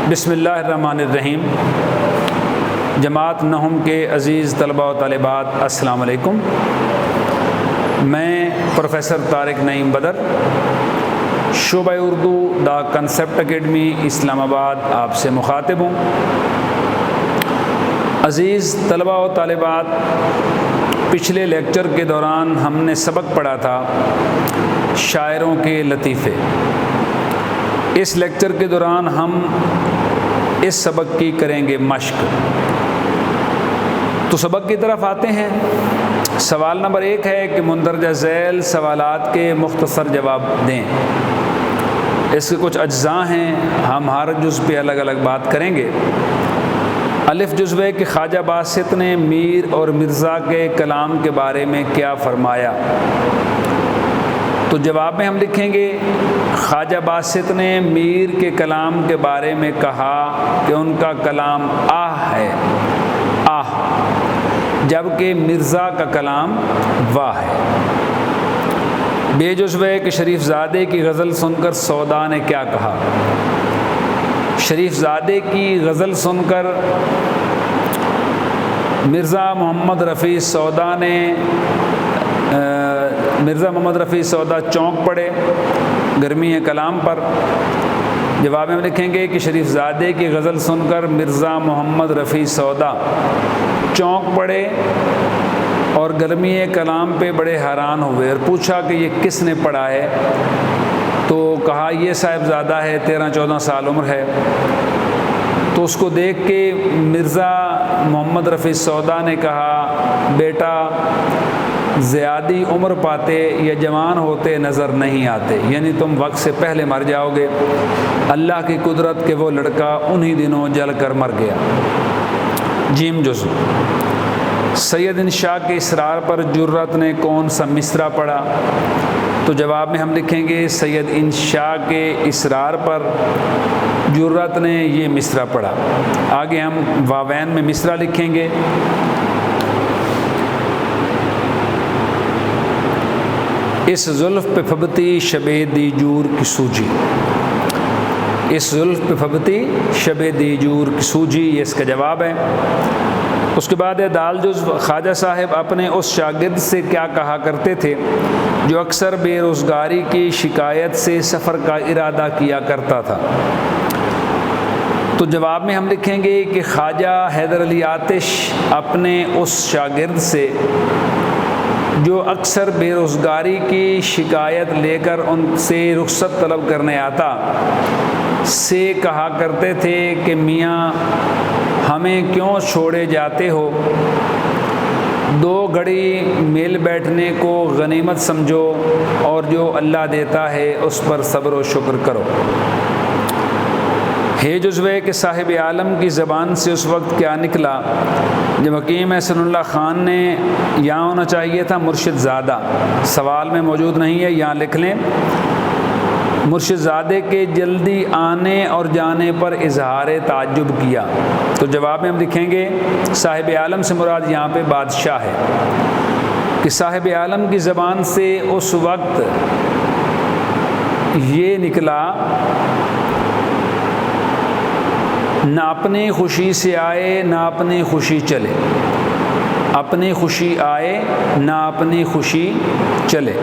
بسم اللہ الرحمن الرحیم۔ جماعت نہم کے عزیز طلباء و طالبات، السلام علیکم۔ میں پروفیسر طارق نعیم بدر، شعبہ اردو دا کنسیپٹ اکیڈمی اسلام آباد آپ سے مخاطب ہوں۔ عزیز طلباء و طالبات، پچھلے لیکچر کے دوران ہم نے سبق پڑھا تھا شاعروں کے لطیفے۔ اس لیکچر کے دوران ہم اس سبق کی کریں گے مشق۔ تو سبق کی طرف آتے ہیں۔ سوال نمبر 1 ہے کہ مندرجہ ذیل سوالات کے مختصر جواب دیں۔ اس کے کچھ اجزاء ہیں، ہم ہر جز پہ الگ الگ بات کریں گے۔ الف جزو ہے کہ خواجہ باسط نے میر اور مرزا کے کلام کے بارے میں کیا فرمایا؟ تو جواب میں ہم لکھیں گے خواجہ باسط نے میر کے کلام کے بارے میں کہا کہ ان کا کلام آہ ہے، آہ، جبکہ مرزا کا کلام واہ ہے۔ بے جزو ہے کہ شریف زادے کی غزل سن کر سودا نے کیا کہا؟ شریف زادے کی غزل سن کر مرزا محمد رفیع سودا چونک پڑے گرمی کلام پر۔ جواب میں لکھیں گے کہ شریف زادے کی غزل سن کر مرزا محمد رفیع سودا چونک پڑے اور گرمی کلام پہ بڑے حیران ہوئے اور پوچھا کہ یہ کس نے پڑھا ہے؟ تو کہا یہ صاحبزادہ ہے، 13-14 سال عمر ہے۔ تو اس کو دیکھ کے مرزا محمد رفیع سودا نے کہا بیٹا زیادی عمر پاتے یا جوان ہوتے نظر نہیں آتے، یعنی تم وقت سے پہلے مر جاؤ گے۔ اللہ کی قدرت کہ وہ لڑکا انہی دنوں جل کر مر گیا۔ جیم جزو، سید انشاء کے اسرار پر جرت نے کون سا مصرع پڑھا؟ تو جواب میں ہم لکھیں گے سید انشاء کے اسرار پر جرت نے یہ مصرع پڑھا۔ آگے ہم واوین میں مصرع لکھیں گے۔ اس زلف پہ پھبتی شب دیجور کی سوجی، اس زلف پہ پھبتی شب دیجور کی سوجی، یہ اس کا جواب ہے۔ اس کے بعد ہے دال جزو، خواجہ صاحب اپنے اس شاگرد سے کیا کہا کرتے تھے جو اکثر بے روزگاری کی شکایت سے سفر کا ارادہ کیا کرتا تھا؟ تو جواب میں ہم لکھیں گے کہ خواجہ حیدر علی آتش اپنے اس شاگرد سے جو اکثر بے روزگاری کی شکایت لے کر ان سے رخصت طلب کرنے آتا سے کہا کرتے تھے کہ میاں ہمیں کیوں چھوڑے جاتے ہو؟ 2 گھڑی میل بیٹھنے کو غنیمت سمجھو اور جو اللہ دیتا ہے اس پر صبر و شکر کرو۔ ہے جزوے کہ صاحب عالم کی زبان سے اس وقت کیا نکلا جب حکیم احسن اللہ خان نے، یہاں ہونا چاہیے تھا مرشد زادہ، سوال میں موجود نہیں ہے، یہاں لکھ لیں، مرشد زادے کے جلدی آنے اور جانے پر اظہار تعجب کیا۔ تو جواب میں ہم لکھیں گے صاحب عالم سے مراد یہاں پہ بادشاہ ہے، کہ صاحب عالم کی زبان سے اس وقت یہ نکلا نہ اپنی خوشی سے آئے نہ اپنی خوشی چلے، اپنی خوشی آئے نہ اپنی خوشی چلے۔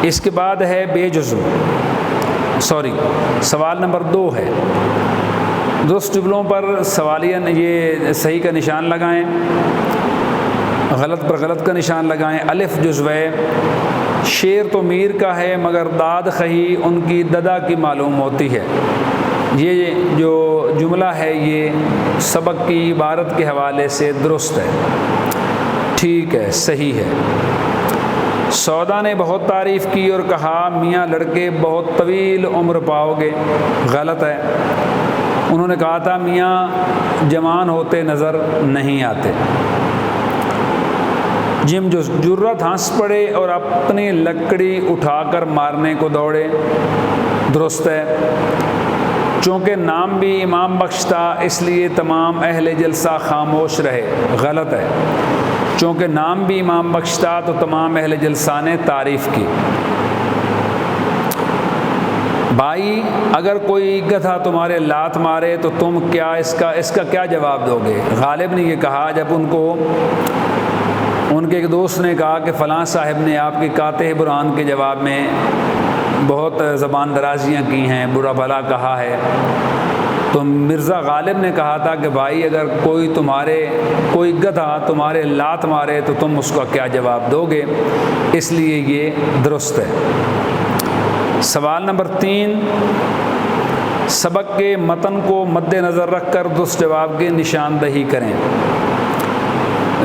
اس کے بعد ہے بے جزو، سوال نمبر 2 ہے۔ درست جملوں پر سوالیہ یہ صحیح کا نشان لگائیں، غلط پر غلط کا نشان لگائیں۔ الف جزو ہے، شعر تو میر کا ہے مگر داد خہی ان کی ددا کی معلوم ہوتی ہے۔ یہ جو جملہ ہے یہ سبق کی عبارت کے حوالے سے درست ہے، ٹھیک ہے، صحیح ہے۔ سودا نے بہت تعریف کی اور کہا میاں لڑکے بہت طویل عمر پاؤ گے، غلط ہے۔ انہوں نے کہا تھا میاں جوان ہوتے نظر نہیں آتے۔ جم جو جرت ہنس پڑے اور اپنی لکڑی اٹھا کر مارنے کو دوڑے، درست ہے۔ چونکہ نام بھی امام بخش تھا اس لیے تمام اہل جلسہ خاموش رہے، غلط ہے۔ چونکہ نام بھی امام بخش تھا تو تمام اہل جلسہ نے تعریف کی۔ بھائی اگر کوئی گدھا تمہارے لات مارے تو تم کیا اس کا کیا جواب دو گے؟ غالب نے یہ کہا جب ان کے ایک دوست نے کہا کہ فلاں صاحب نے آپ کے قاطع برہان کے جواب میں بہت زبان درازیاں کی ہیں، برا بھلا کہا ہے، تو مرزا غالب نے کہا تھا کہ بھائی اگر کوئی گدھا تمہارے لات مارے تو تم اس کا کیا جواب دو گے؟ اس لیے یہ درست ہے۔ سوال نمبر 3، سبق کے متن کو مد نظر رکھ کر درست جواب کی نشاندہی کریں۔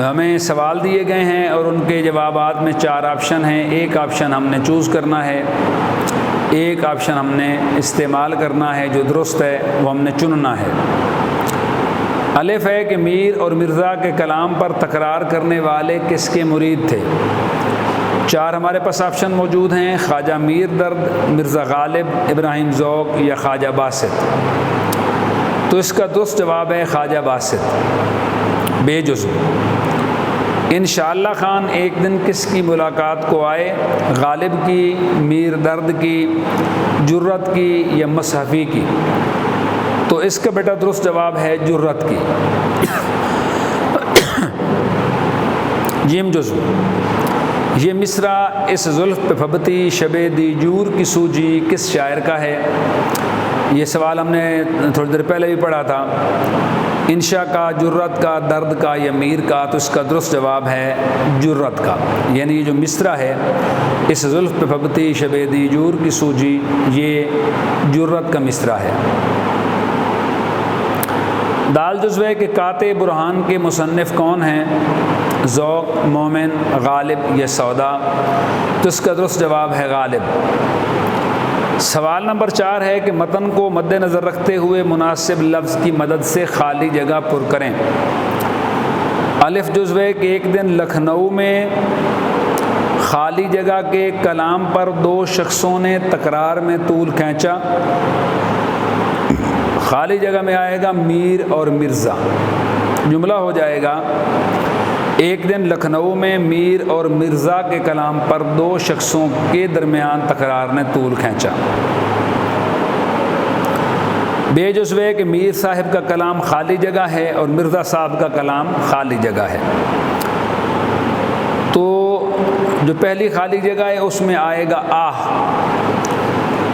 ہمیں سوال دیے گئے ہیں اور ان کے جوابات میں 4 آپشن ہیں، ایک آپشن ہم نے چوز کرنا ہے، ایک آپشن ہم نے استعمال کرنا ہے، جو درست ہے وہ ہم نے چننا ہے۔ الف ہے کہ میر اور مرزا کے کلام پر تکرار کرنے والے کس کے مرید تھے؟ 4 ہمارے پاس آپشن موجود ہیں، خواجہ میر درد، مرزا غالب، ابراہیم ذوق یا خواجہ باسط۔ تو اس کا درست جواب ہے خواجہ باسط بے جزو۔ انشاءاللہ خان ایک دن کس کی ملاقات کو آئے؟ غالب کی، میر درد کی، جرت کی یا مصحفی کی؟ تو اس کا بیٹا درست جواب ہے جرت کی۔ جیم جزو، یہ مصرع اس زلف پہ پھبتی شب دیجور کی سوجی کس شاعر کا ہے؟ یہ سوال ہم نے تھوڑی دیر پہلے بھی پڑھا تھا۔ انشا کا، جرت کا، درد کا یا میر کا؟ تو اس کا درست جواب ہے جرت کا، یعنی یہ جو مصرع ہے اس زلف پہ پھبتی شب دیجور کی سوجی، یہ جرت کا مصرع ہے۔ دال جزوے کے قاطع برہان کے مصنف کون ہیں؟ ذوق، مومن، غالب یا سودا؟ تو اس کا درست جواب ہے غالب۔ سوال نمبر 4 ہے کہ متن کو مد نظر رکھتے ہوئے مناسب لفظ کی مدد سے خالی جگہ پر کریں۔ الف جزوے کہ ایک دن لکھنؤ میں خالی جگہ کے کلام پر 2 شخصوں نے تکرار میں طول کھینچا۔ خالی جگہ میں آئے گا میر اور مرزا، جملہ ہو جائے گا ایک دن لکھنؤ میں میر اور مرزا کے کلام پر 2 شخصوں کے درمیان تکرار نے طول کھینچا۔ بے جزوے کہ میر صاحب کا کلام خالی جگہ ہے اور مرزا صاحب کا کلام خالی جگہ ہے۔ تو جو پہلی خالی جگہ ہے اس میں آئے گا آہ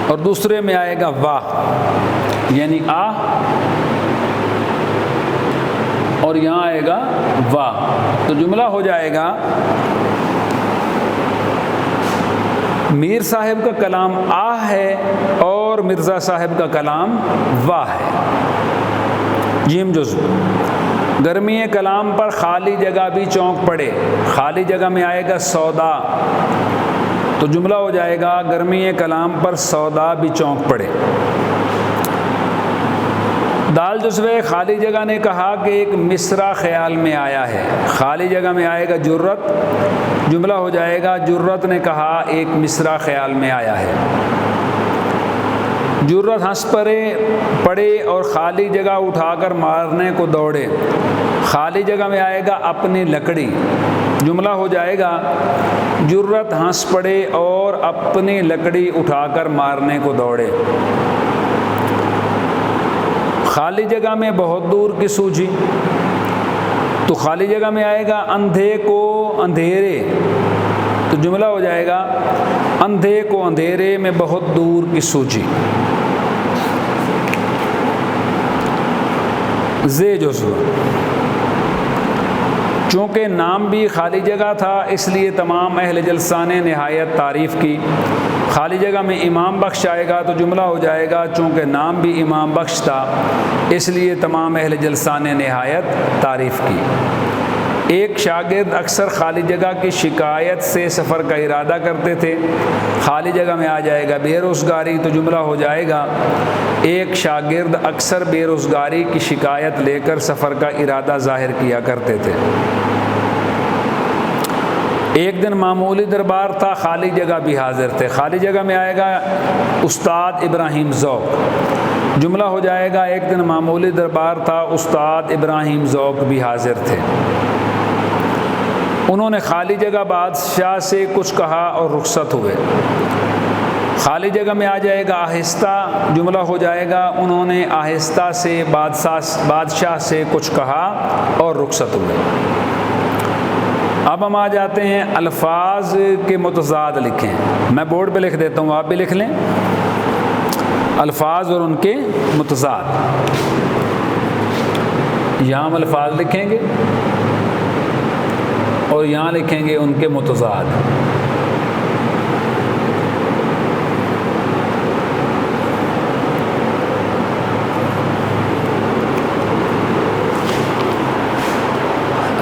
اور دوسرے میں آئے گا واہ، یعنی آہ اور یہاں آئے گا واہ، تو جملہ ہو جائے گا میر صاحب کا کلام آہ ہے اور مرزا صاحب کا کلام واہ ہے۔ جیم جزو، گرمی کلام پر خالی جگہ بھی چونک پڑے، خالی جگہ میں آئے گا سودا، تو جملہ ہو جائے گا گرمی کلام پر سودا بھی چونک پڑے۔ دال جزوے خالی جگہ نے کہا کہ ایک مصرع خیال میں آیا ہے، خالی جگہ میں آئے گا جرت، جملہ ہو جائے گا جرت نے کہا ایک مصرع خیال میں آیا ہے۔ جرت ہنس پڑے اور خالی جگہ اٹھا کر مارنے کو دوڑے، خالی جگہ میں آئے گا اپنی لکڑی، جملہ ہو جائے گا جرت ہنس پڑے اور اپنی لکڑی اٹھا کر مارنے کو دوڑے۔ خالی جگہ میں بہت دور کی سوجھی، تو خالی جگہ میں آئے گا اندھے کو اندھیرے، تو جملہ ہو جائے گا اندھے کو اندھیرے میں بہت دور کی سوجھی۔ زے جزو، چونکہ نام بھی خالی جگہ تھا اس لیے تمام اہل جلسہ نے نہایت تعریف کی۔ خالی جگہ میں امام بخش آئے گا تو جملہ ہو جائے گا چونکہ نام بھی امام بخش تھا اس لیے تمام اہل جلسہ نے نہایت تعریف کی۔ ایک شاگرد اکثر خالی جگہ کی شکایت سے سفر کا ارادہ کرتے تھے، خالی جگہ میں آ جائے گا بے روزگاری، تو جملہ ہو جائے گا ایک شاگرد اکثر بے روزگاری کی شکایت لے کر سفر کا ارادہ ظاہر کیا کرتے تھے۔ ایک دن معمولی دربار تھا، خالی جگہ بھی حاضر تھے، خالی جگہ میں آئے گا استاد ابراہیم ذوق، جملہ ہو جائے گا ایک دن معمولی دربار تھا، استاد ابراہیم ذوق بھی حاضر تھے۔ انہوں نے خالی جگہ بادشاہ سے کچھ کہا اور رخصت ہوئے۔ خالی جگہ میں آ جائے گا آہستہ جملہ ہو جائے گا انہوں نے آہستہ سے بادشاہ سے کچھ کہا اور رخصت ہوئے۔ اب ہم آ جاتے ہیں الفاظ کے متضاد لکھیں، میں بورڈ پہ لکھ دیتا ہوں، آپ بھی لکھ لیں، الفاظ اور ان کے متضاد۔ یہاں ہم الفاظ لکھیں گے اور یہاں لکھیں گے ان کے متضاد۔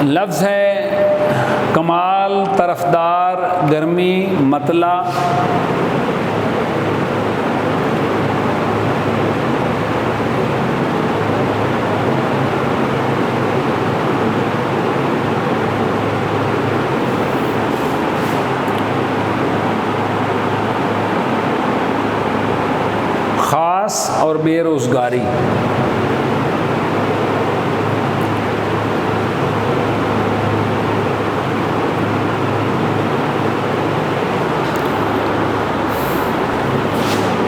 لفظ ہے کمال، طرفدار، گرمی، مطلع۔ خاص اور بے روزگاری۔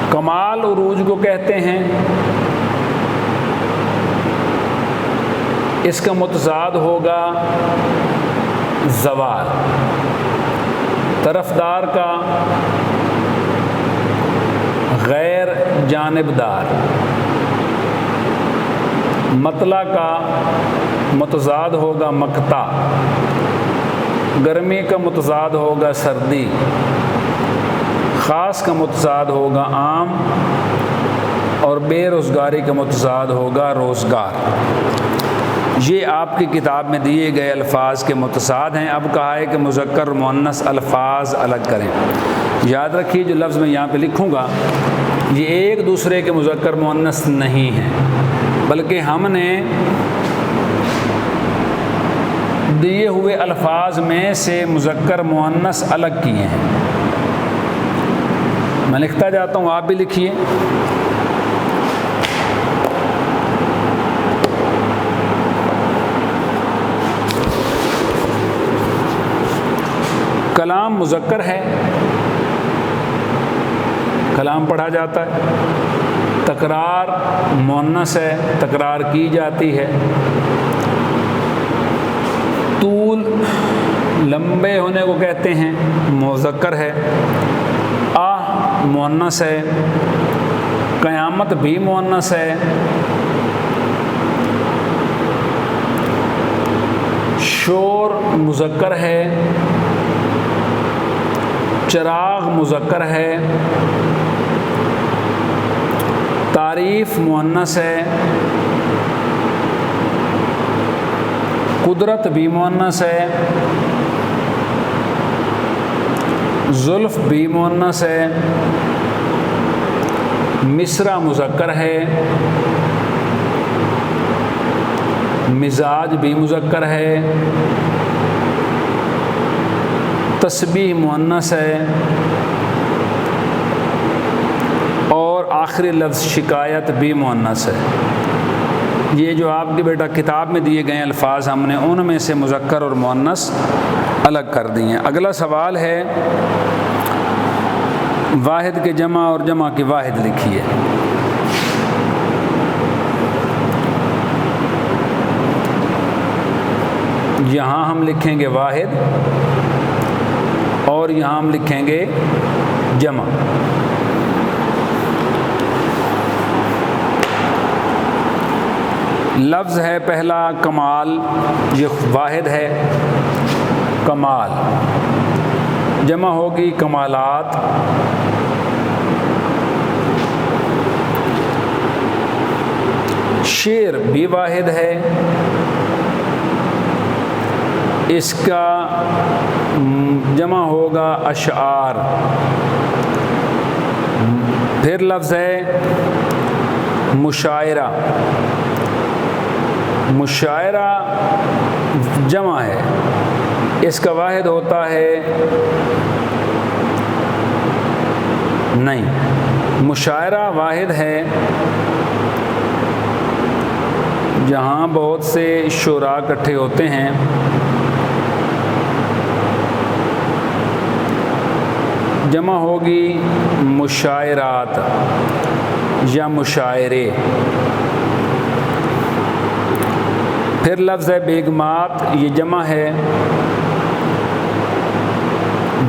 کمال عروج کو کہتے ہیں، اس کا متضاد ہوگا زوال۔ طرفدار کا غیر جانبدار۔ مطلع کا متضاد ہوگا مقطع۔ گرمی کا متضاد ہوگا سردی۔ خاص کا متضاد ہوگا عام، اور بے روزگاری کا متضاد ہوگا روزگار۔ یہ آپ کی کتاب میں دیے گئے الفاظ کے متضاد ہیں۔ اب کہا ہے کہ مذکر مؤنث الفاظ الگ کریں۔ یاد رکھیے جو لفظ میں یہاں پہ لکھوں گا یہ ایک دوسرے کے مذکر مؤنث نہیں ہیں، بلکہ ہم نے دیے ہوئے الفاظ میں سے مذکر مؤنث الگ کیے ہیں۔ میں لکھتا جاتا ہوں، آپ بھی لکھیے۔ کلام مذکر ہے، کلام پڑھا جاتا ہے۔ تکرار مؤنث ہے، تکرار کی جاتی ہے۔ طول لمبے ہونے کو کہتے ہیں، مذکر ہے۔ مؤنث ہے۔ قیامت بھی مؤنث ہے۔ شور مذکر ہے۔ چراغ مذکر ہے۔ تعریف مؤنث ہے۔ قدرت بھی مؤنث ہے۔ زلف بھی مؤنث ہے۔ مصرع مذکر ہے۔ مزاج بھی مذکر ہے۔ تسبیح مؤنث ہے۔ اور آخری لفظ شکایت بھی مؤنث ہے۔ یہ جو آپ کے بیٹا کتاب میں دیے گئے الفاظ ہم نے ان میں سے مذکر اور مؤنث الگ کر دیے ہیں۔ اگلا سوال ہے واحد کے جمع اور جمع کے واحد لکھیے۔ یہاں ہم لکھیں گے واحد اور یہاں ہم لکھیں گے جمع۔ لفظ ہے پہلا کمال، یہ واحد ہے کمال۔ جمع ہوگی کمالات۔ شعر بھی واحد ہے، اس کا جمع ہوگا اشعار۔ پھر لفظ ہے مشاعرہ، مشاعرہ جمع ہے، اس کا واحد ہوتا ہے نہیں، مشاعرہ واحد ہے جہاں بہت سے شعراء اکٹھے ہوتے ہیں۔ جمع ہوگی مشاعرات یا مشاعرے۔ پھر لفظ ہے بیگمات، یہ جمع ہے،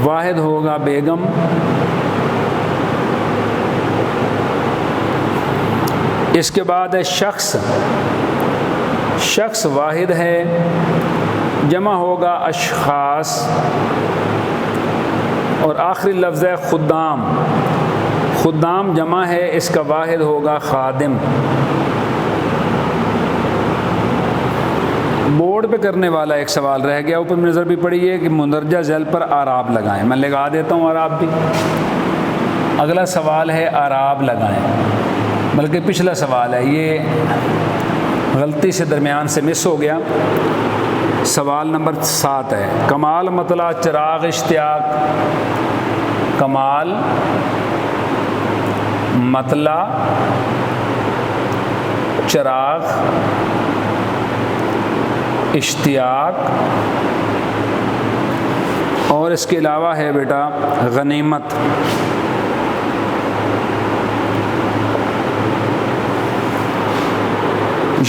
واحد ہوگا بیگم۔ اس کے بعد ہے شخص، شخص واحد ہے، جمع ہوگا اشخاص۔ اور آخری لفظ ہے خدام، خدام جمع ہے، اس کا واحد ہوگا خادم۔ بورڈ پہ کرنے والا ایک سوال رہ گیا، اوپر نظر بھی پڑی ہے کہ مندرجہ ذیل پر اعراب لگائیں، میں لگا دیتا ہوں اعراب بھی۔ اگلا سوال ہے اعراب لگائیں، بلکہ پچھلا سوال ہے، یہ غلطی سے درمیان سے مس ہو گیا۔ سوال نمبر 7 ہے، کمال مطلع چراغ اشتیاق، کمال مطلع چراغ اشتیاق، اور اس کے علاوہ ہے بیٹا غنیمت۔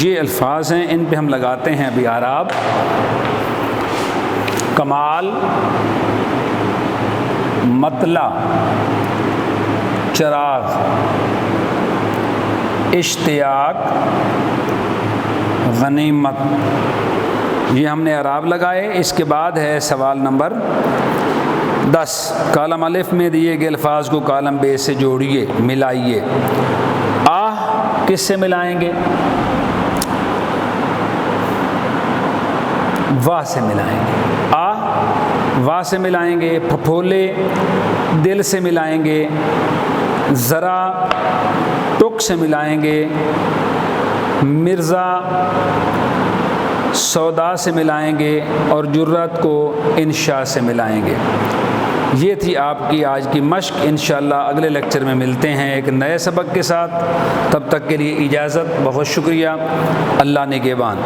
یہ الفاظ ہیں، ان پہ ہم لگاتے ہیں ابھی اعراب۔ کمال، مطلع، چراغ، اشتیاق، غنیمت، یہ ہم نے اعراب لگائے۔ اس کے بعد ہے سوال نمبر 10، کالم الف میں دیے گئے الفاظ کو کالم بے سے جوڑیے، ملائیے۔ آہ کس سے ملائیں گے؟ واہ سے ملائیں گے، آہ واہ سے ملائیں گے۔ پھپھولے دل سے ملائیں گے، ذرا ٹک سے ملائیں گے، مرزا سودا سے ملائیں گے، اور جرت کو انشاء سے ملائیں گے۔ یہ تھی آپ کی آج کی مشق۔ انشاءاللہ اگلے لیکچر میں ملتے ہیں ایک نئے سبق کے ساتھ، تب تک کے لیے اجازت، بہت شکریہ، اللہ نگہبان۔